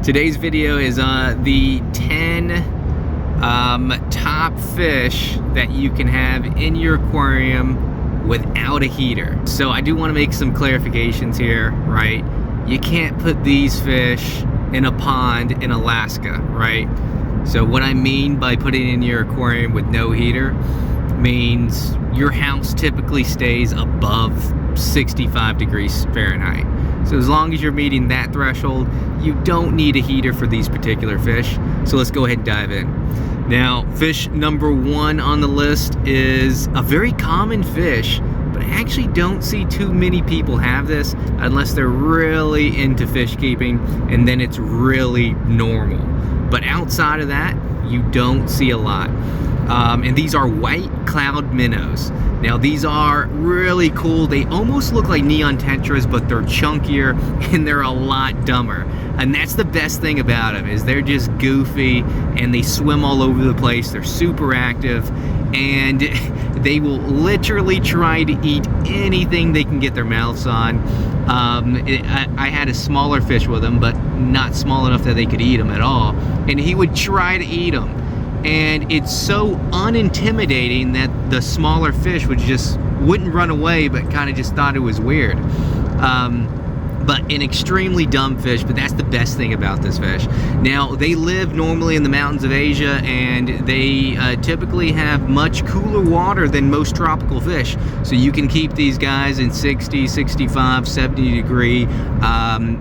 Today's video is the 10 top fish that you can have in your aquarium without a heater. So I do want to make some clarifications here, right? You can't put these fish in a pond in Alaska, right? So what I mean by putting in your aquarium with no heater means your house typically stays above 65 degrees Fahrenheit. So as long as you're meeting that threshold, you don't need a heater for these particular fish. So let's go ahead and dive in. Now, fish number 1 on the list is a very common fish, but I actually don't see too many people have this unless they're really into fish keeping, and then it's really normal. But outside of that, you don't see a lot. And these are white cloud minnows. Now these are really cool. They almost look like neon tetras, but they're chunkier and they're a lot dumber. And that's the best thing about them, is they're just goofy and they swim all over the place. They're super active and they will literally try to eat anything they can get their mouths on. I had a smaller fish with them, but not small enough that they could eat them at all. And he would try to eat them. And it's so unintimidating that the smaller fish wouldn't run away, but kind of just thought it was weird. But an extremely dumb fish, but that's the best thing about this fish. Now, they live normally in the mountains of Asia, and they typically have much cooler water than most tropical fish. So you can keep these guys in 60, 65, 70 degree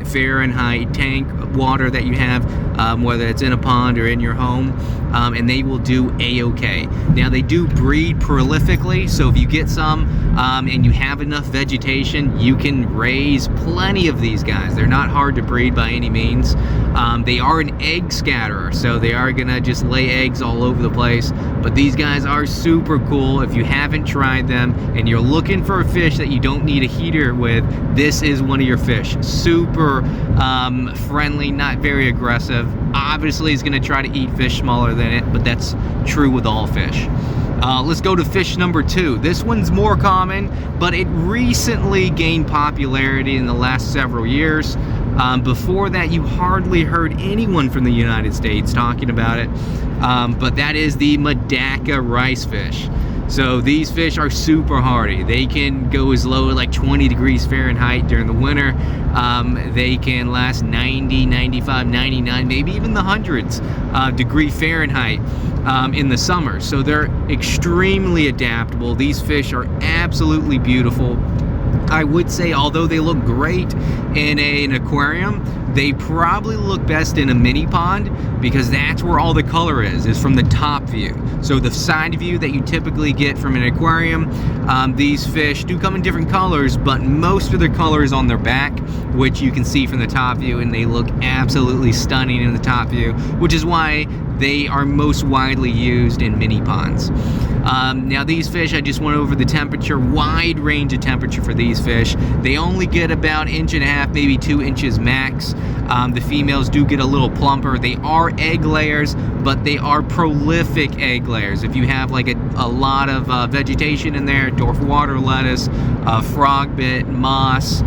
Fahrenheit tank water that you have, whether it's in a pond or in your home, and they will do a-okay. Now, they do breed prolifically, so if you get some and you have enough vegetation, you can raise plenty of these guys. They're not hard to breed by any means. They are an egg scatterer, so they are gonna just lay eggs all over the place. But these guys are super cool. If you haven't tried them and you're looking for a fish that you don't need a heater with, this is one of your fish. Super friendly, not very aggressive. Obviously, it's gonna try to eat fish smaller than it, but that's true with all fish. Let's go to fish number 2. This one's more common, but it recently gained popularity in the last several years. Before that, you hardly heard anyone from the United States talking about it, but that is the Medaka rice fish. So these fish are super hardy. They can go as low as like 20 degrees Fahrenheit during the winter. They can last 90, 95, 99, maybe even the hundreds degree Fahrenheit in the summer. So they're extremely adaptable. These fish are absolutely beautiful. I would say, although they look great in an aquarium, they probably look best in a mini pond, because that's where all the color is from the top view. So the side view that you typically get from an aquarium, these fish do come in different colors, but most of their color is on their back, which you can see from the top view, and they look absolutely stunning in the top view, which is why they are most widely used in mini ponds. Now these fish, I just went over the temperature, wide range of temperature for these fish. They only get about 1.5 inches, maybe 2 inches max. The females do get a little plumper. They are egg layers, but they are prolific egg layers. If you have like a lot of vegetation in there, dwarf water lettuce, frog bit, moss,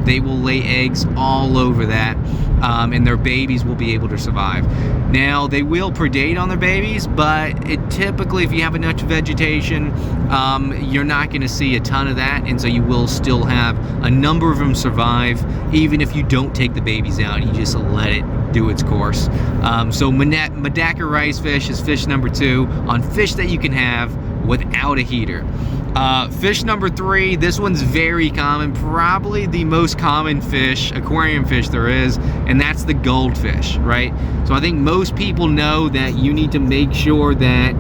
they will lay eggs all over that, and their babies will be able to survive. Now, they will predate on their babies, but typically, if you have enough vegetation, you're not going to see a ton of that, and so you will still have a number of them survive, even if you don't take the babies out. You just let it do its course. So Medaka rice fish is fish number 2 on fish that you can have without a heater. Fish number 3, this one's very common, probably the most common fish, aquarium fish there is, and that's the goldfish, right? So I think most people know that you need to make sure that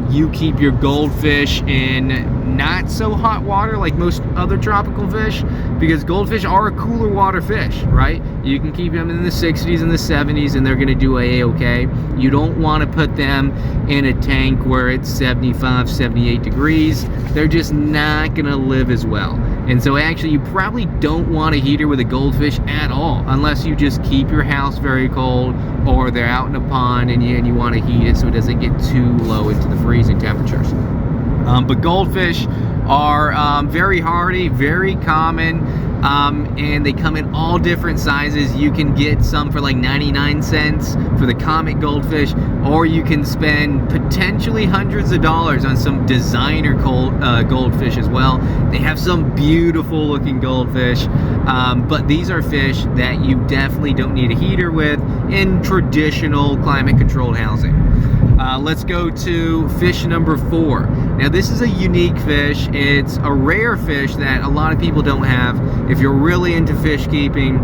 you keep your goldfish in not so hot water like most other tropical fish, because goldfish are a cooler water fish, right? You can keep them in the 60s and the 70s and they're gonna do a-okay. You don't want to put them in a tank where it's 75, 78 degrees. They're just not gonna live as well. And so actually you probably don't want a heater with a goldfish at all, unless you just keep your house very cold, or they're out in a pond and you want to heat it so it doesn't get too low into the freezing temperatures. But goldfish are very hardy, very common. and they come in all different sizes. You can get some for like 99 cents for the comic goldfish, or you can spend potentially hundreds of dollars on some designer goldfish as well. They have some beautiful looking goldfish, but these are fish that you definitely don't need a heater with in traditional climate controlled housing. Let's go to fish number 4. Now this is a unique fish. It's a rare fish that a lot of people don't have. If you're really into fish keeping,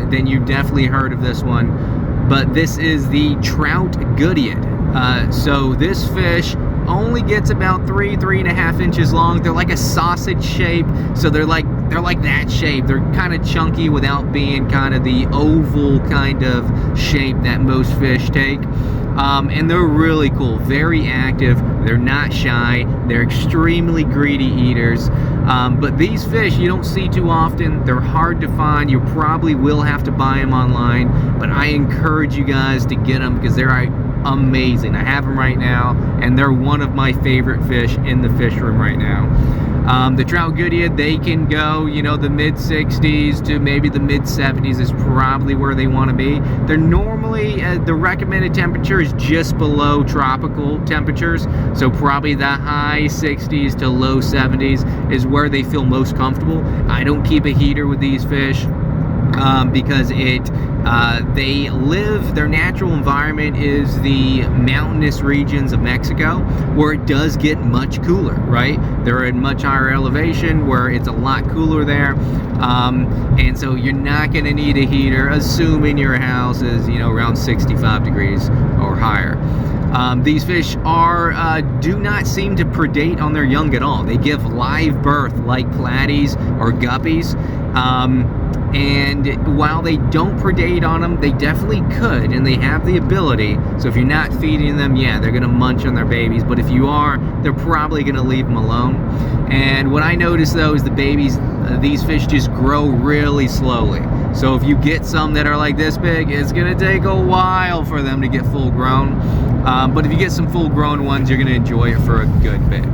then you've definitely heard of this one. But this is the trout goodia. So this fish only gets about 3.5 inches long. They're like a sausage shape, so they're like that shape. They're kind of chunky without being kind of the oval kind of shape that most fish take. And they're really cool, very active. They're not shy. They're extremely greedy eaters. But these fish you don't see too often. They're hard to find. You probably will have to buy them online, but I encourage you guys to get them because they're amazing. I have them right now, and they're one of my favorite fish in the fish room right now. The trout goodia, they can go, you know, the mid 60s to maybe the mid 70s is probably where they want to be. They're normally, the recommended temperature is just below tropical temperatures, so probably the high 60s to low 70s is where they feel most comfortable. I don't keep a heater with these fish. Because they live, their natural environment is the mountainous regions of Mexico, where it does get much cooler, right? They're at much higher elevation where it's a lot cooler there, and so you're not going to need a heater, assuming your house is, you know, around 65 degrees or higher. These fish do not seem to predate on their young at all. They give live birth like platies or guppies. And while they don't predate on them, they definitely could, and they have the ability. So if you're not feeding them, yeah, they're going to munch on their babies. But if you are, they're probably going to leave them alone. And what I noticed, though, is the babies, these fish just grow really slowly. So if you get some that are like this big, it's going to take a while for them to get full grown. But if you get some full grown ones, you're going to enjoy it for a good bit.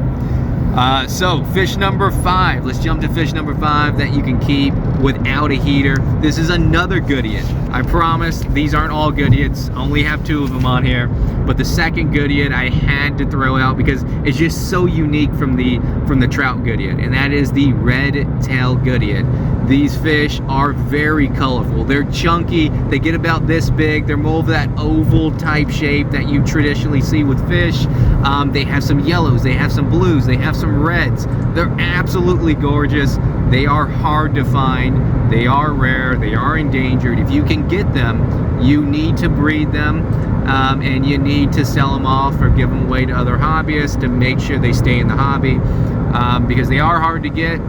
So fish number 5, let's jump to fish number 5 that you can keep without a heater. This is another goodia. I promise these aren't all goodias, only have 2 of them on here, but the second goodia I had to throw out because it's just so unique from the trout goodia, and that is the red tail goodia. These fish are very colorful. They're chunky. They get about this big. They're more of that oval type shape that you traditionally see with fish. They have some yellows. They have some blues. They have some reds. They're absolutely gorgeous. They are hard to find. They are rare. They are endangered. If you can get them, you need to breed them, and you need to sell them off or give them away to other hobbyists to make sure they stay in the hobby, because they are hard to get.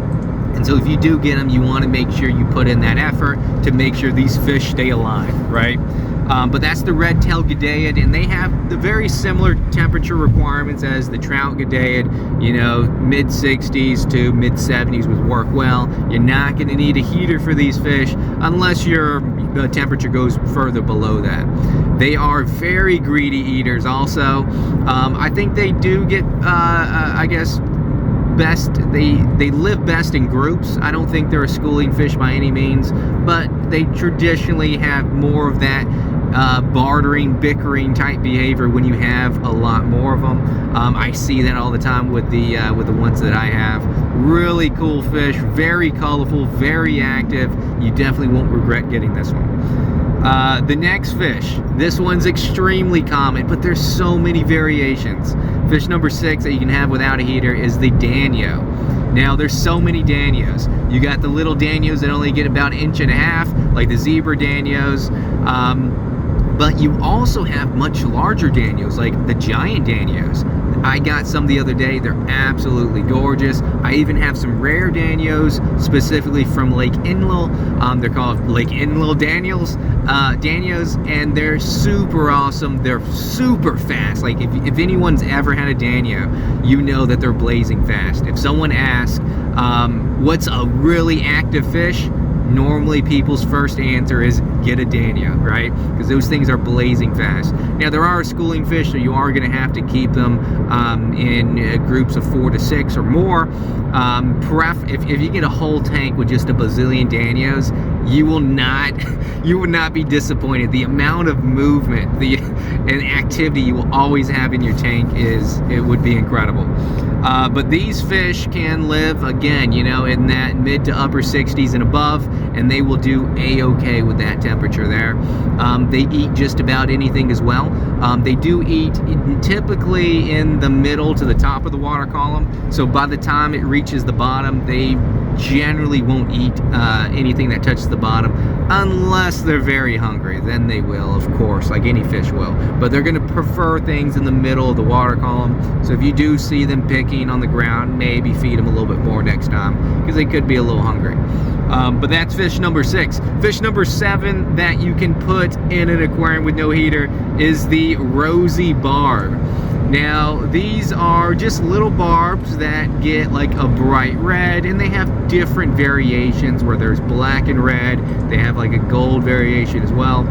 And so if you do get them, you want to make sure you put in that effort to make sure these fish stay alive, right? But that's the red tail goodia, and they have the very similar temperature requirements as the trout goodia. You know, mid 60s to mid 70s would work well. You're not going to need a heater for these fish unless the temperature goes further below that. They are very greedy eaters also. I think they do get, I guess, best, they live best in groups. I don't think they're a schooling fish by any means, but they traditionally have more of that bartering, bickering type behavior when you have a lot more of them. I see that all the time with the ones that I have. Really cool fish, very colorful, very active. You definitely won't regret getting this one. The next fish, this one's extremely common, but there's so many variations. Fish number 6 that you can have without a heater is the Danio. Now, there's so many Danios. You got the little Danios that only get about 1.5 inches, like the zebra Danios. But you also have much larger Danios, like the giant Danios. I got some the other day. They're absolutely gorgeous. I even have some rare Danios, specifically from Lake Enlil. They're called Lake Enlil Danios, and they're super awesome. They're super fast. Like, if anyone's ever had a Danio, you know that they're blazing fast. If someone asks, what's a really active fish? normally people's first answer is get a Danio, right? Because those things are blazing fast. Now there are schooling fish, so you are going to have to keep them in groups of 4 to 6 or more. If you get a whole tank with just a bazillion Danios, you will not be disappointed. The amount of movement and activity you will always have in your tank would be incredible. But these fish can live, again, you know, in that mid to upper 60s and above, and they will do a-okay with that temperature there. They eat just about anything as well. They do eat typically in the middle to the top of the water column, so by the time it reaches the bottom, they generally won't eat anything that touches the bottom unless they're very hungry. Then they will, of course, like any fish will, but they're going to prefer things in the middle of the water column. So if you do see them picking on the ground, maybe feed them a little bit more next time, because they could be a little hungry. But that's fish number 6. Fish number 7 that you can put in an aquarium with no heater is the Rosy barb. Now, these are just little barbs that get like a bright red, and they have different variations where there's black and red. They have like a gold variation as well.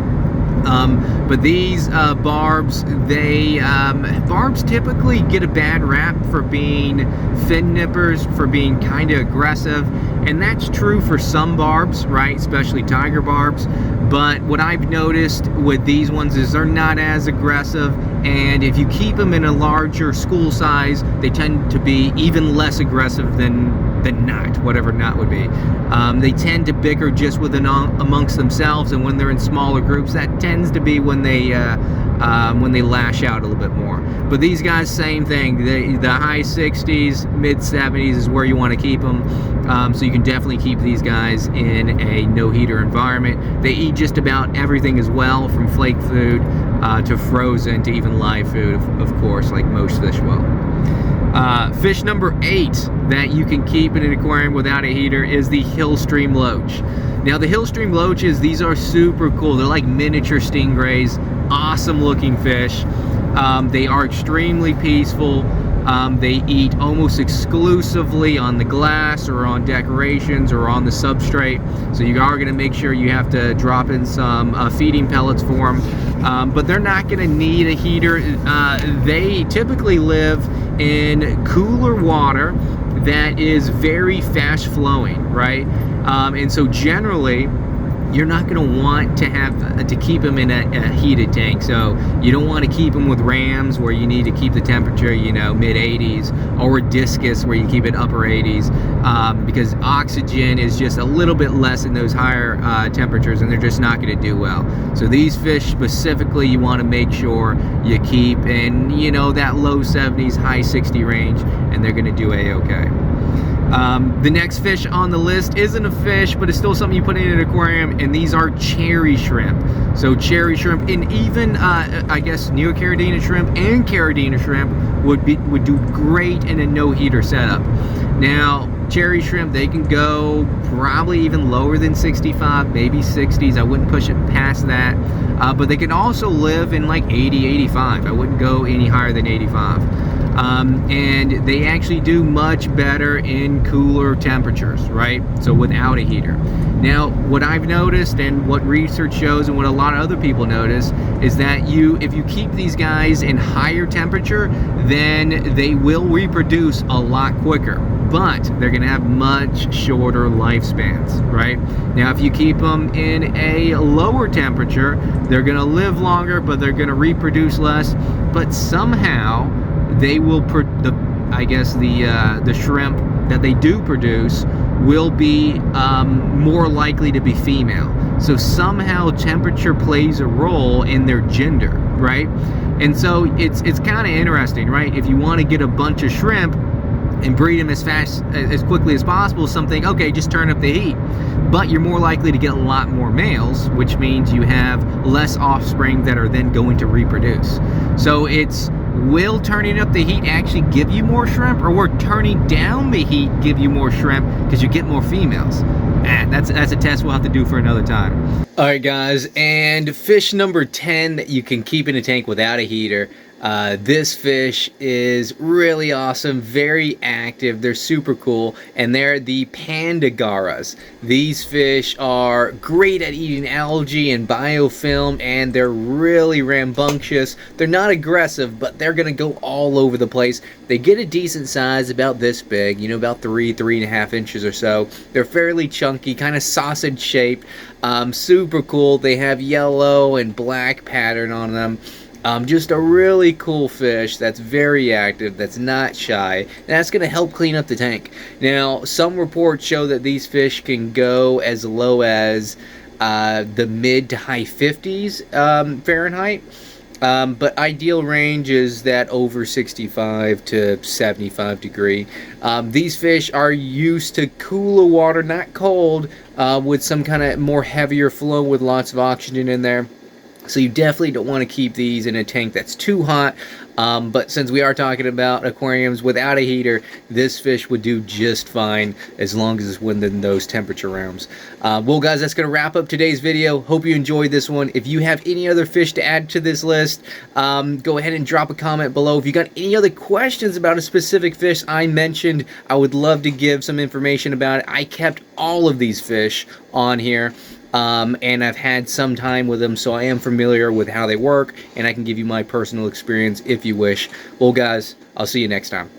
But these barbs, barbs typically get a bad rap for being fin nippers, for being kind of aggressive, and that's true for some barbs, right? Especially tiger barbs. But what I've noticed with these ones is they're not as aggressive, and if you keep them in a larger school size, they tend to be even less aggressive than knot, whatever knot would be. They tend to bicker just amongst themselves, and when they're in smaller groups, that tends to be when they lash out a little bit more. But these guys, same thing. The high 60s, mid 70s is where you want to keep them. So you can definitely keep these guys in a no heater environment. They eat just about everything as well, from flake food to frozen to even live food, of course, like most fish will. Fish number 8 that you can keep in an aquarium without a heater is the Hillstream loach. Now the Hillstream loaches, these are super cool. They're like miniature stingrays, awesome looking fish. They are extremely peaceful. They eat almost exclusively on the glass or on decorations or on the substrate. So you are going to make sure you have to drop in some feeding pellets for them. But they're not going to need a heater. They typically live in cooler water that is very fast flowing, right? And so generally, you're not going to want to have to keep them in a heated tank. So you don't want to keep them with rams where you need to keep the temperature, you know, mid 80s, or discus where you keep it upper 80s, because oxygen is just a little bit less in those higher temperatures, and they're just not going to do well. So these fish specifically, you want to make sure you keep in, you know, that low 70s, high 60 range, and they're going to do a-okay. The next fish on the list isn't a fish, but it's still something you put in an aquarium, and these are cherry shrimp. So cherry shrimp, and even I guess neocaridina shrimp and caridina shrimp would do great in a no heater setup. Now cherry shrimp, they can go probably even lower than 65, maybe 60s. I wouldn't push it past that, but they can also live in like 80, 85. I wouldn't go any higher than 85. And they actually do much better in cooler temperatures, right? So without a heater. Now, what I've noticed and what research shows and what a lot of other people notice is that if you keep these guys in higher temperature, then they will reproduce a lot quicker, but they're going to have much shorter lifespans, right? Now, if you keep them in a lower temperature, they're going to live longer, but they're going to reproduce less, but somehow they will, the shrimp that they do produce will be more likely to be female. So somehow temperature plays a role in their gender, right? And so it's kind of interesting, right? If you want to get a bunch of shrimp and breed them as quickly as possible, something, okay, just turn up the heat. But you're more likely to get a lot more males, which means you have less offspring that are then going to reproduce. So will turning up the heat actually give you more shrimp, or will turning down the heat give you more shrimp because you get more females? That's a test we'll have to do for another time. All right, guys, and fish number 10 that you can keep in a tank without a heater This fish is really awesome, very active, they're super cool, and they're the Panda garras. These fish are great at eating algae and biofilm, and they're really rambunctious. They're not aggressive, but they're gonna go all over the place. They get a decent size, about this big, you know, about 3.5 inches or so. They're fairly chunky, kind of sausage shaped, super cool. They have yellow and black pattern on them. Just a really cool fish that's very active, that's not shy, and that's going to help clean up the tank. Now, some reports show that these fish can go as low as the mid to high 50s Fahrenheit, but ideal range is that over 65 to 75 degree. These fish are used to cooler water, not cold, with some kind of more heavier flow with lots of oxygen in there. So you definitely don't want to keep these in a tank that's too hot, but since we are talking about aquariums without a heater, this fish would do just fine as long as it's within those temperature realms. Well guys, that's going to wrap up today's video. Hope you enjoyed this one. If you have any other fish to add to this list, go ahead and drop a comment below. If you got any other questions about a specific fish I mentioned, I would love to give some information about it. I kept all of these fish on here. And I've had some time with them, so I am familiar with how they work, and I can give you my personal experience if you wish. Well guys, I'll see you next time.